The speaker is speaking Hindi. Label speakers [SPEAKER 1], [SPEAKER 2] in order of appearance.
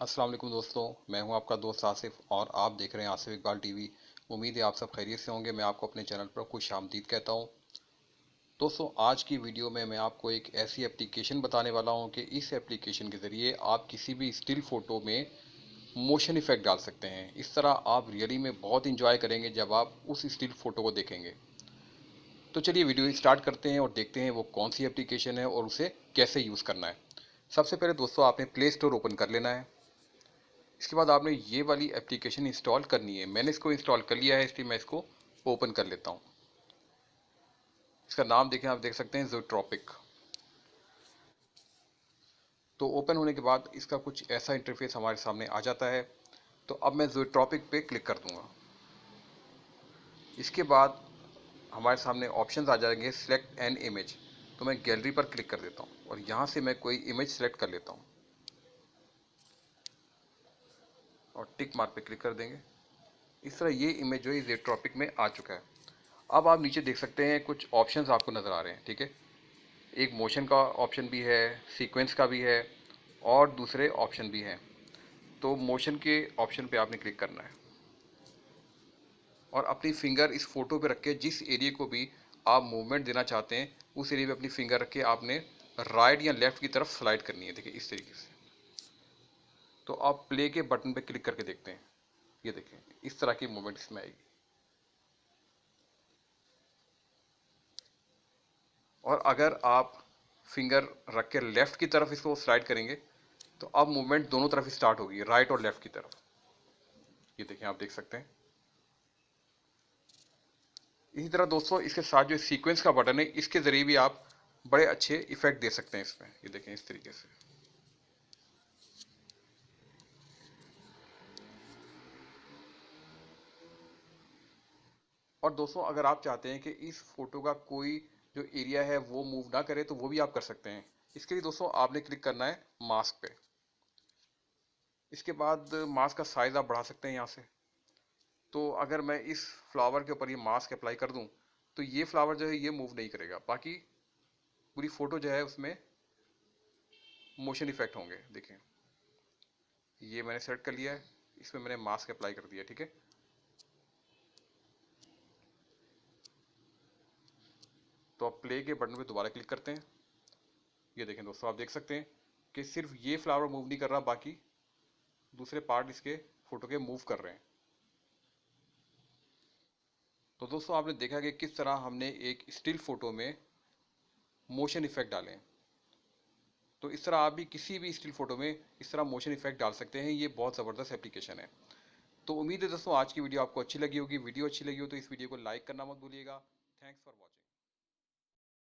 [SPEAKER 1] अस्सलाम वालेकुम दोस्तों, मैं हूं आपका दोस्त आसिफ और आप देख रहे हैं आसिफ इकबाल टीवी। उम्मीद है आप सब खैरियत से होंगे। मैं आपको अपने चैनल पर खुश आमदीद कहता हूं। दोस्तों, आज की वीडियो में मैं आपको एक ऐसी एप्लीकेशन बताने वाला हूं कि इस एप्लीकेशन के ज़रिए आप किसी भी स्टिल फ़ोटो में मोशन इफ़ेक्ट डाल सकते हैं। इस तरह आप रियली में बहुत इंजॉय करेंगे जब आप उस स्टिल फ़ोटो को देखेंगे। तो चलिए वीडियो स्टार्ट करते हैं और देखते हैं वो कौन सी एप्लीकेशन है और उसे कैसे यूज़ करना है। सबसे पहले दोस्तों, आपने प्ले स्टोर ओपन कर लेना है। इसके बाद आपने ये वाली एप्लीकेशन इंस्टॉल करनी है। मैंने इसको इंस्टॉल कर लिया है, इसलिए मैं इसको ओपन कर लेता हूँ। इसका नाम देखें, आप देख सकते हैं ज़ूट्रॉपिक। तो ओपन होने के बाद इसका कुछ ऐसा इंटरफेस हमारे सामने आ जाता है। तो अब मैं ज़ूट्रॉपिक पे क्लिक कर दूंगा। इसके बाद हमारे सामने ऑप्शंस आ जाएंगे, सिलेक्ट एन इमेज। तो मैं गैलरी पर क्लिक कर देता हूँ और यहाँ से मैं कोई इमेज सेलेक्ट कर लेता हूँ और टिक मार्क पे क्लिक कर देंगे। इस तरह ये इमेज जो है ज़ूट्रॉपिक में आ चुका है। अब आप नीचे देख सकते हैं कुछ ऑप्शंस आपको नज़र आ रहे हैं, ठीक है। एक मोशन का ऑप्शन भी है, सीक्वेंस का भी है और दूसरे ऑप्शन भी हैं। तो मोशन के ऑप्शन पे आपने क्लिक करना है और अपनी फिंगर इस फोटो पे रख के जिस एरिया को भी आप मूवमेंट देना चाहते हैं उस एरिया पे अपनी फिंगर रख के आपने राइट या लेफ्ट की तरफ स्लाइड करनी है। देखिए इस तरीके से। तो आप प्ले के बटन पे क्लिक करके देखते हैं, ये देखें इस तरह की मूवमेंट इसमें आएगी। और अगर आप फिंगर रख के लेफ्ट की तरफ इसको स्लाइड करेंगे तो अब मूवमेंट दोनों तरफ स्टार्ट होगी, राइट और लेफ्ट की तरफ। ये देखें, आप देख सकते हैं। इसी तरह दोस्तों, इसके साथ जो सीक्वेंस का बटन है इसके जरिए भी आप बड़े अच्छे इफेक्ट दे सकते हैं इसमें। ये देखें इस तरीके से। और दोस्तों, अगर आप चाहते हैं कि इस फोटो का कोई जो एरिया है वो मूव ना करे तो वो भी आप कर सकते हैं। इसके लिए दोस्तों आपने क्लिक करना है मास्क पे। इसके बाद मास्क का साइज आप बढ़ा सकते हैं यहाँ से। तो अगर मैं इस फ्लावर के ऊपर ये मास्क अप्लाई कर दूं तो ये फ्लावर जो है ये मूव नहीं करेगा, बाकी पूरी फोटो जो है उसमें मोशन इफेक्ट होंगे। देखें, ये मैंने सेलेक्ट कर लिया है, इसमें मैंने मास्क अप्लाई कर दिया, ठीक है। तो आप प्ले के बटन पे दोबारा क्लिक करते हैं। ये देखें दोस्तों, आप देख सकते हैं कि सिर्फ ये फ्लावर मूव नहीं कर रहा, बाकी दूसरे पार्ट इसके फोटो के मूव कर रहे हैं। तो दोस्तों, आपने देखा कि किस तरह हमने एक स्टिल फोटो में मोशन इफेक्ट डाले हैं। तो इस तरह आप भी किसी भी स्टिल फोटो में इस तरह मोशन इफेक्ट डाल सकते हैं। ये बहुत ज़बरदस्त एप्लीकेशन है। तो उम्मीद है दोस्तों आज की वीडियो आपको अच्छी लगी होगी। वीडियो अच्छी लगी हो तो इस वीडियो को लाइक करना मत भूलिएगा। Thanks for watching.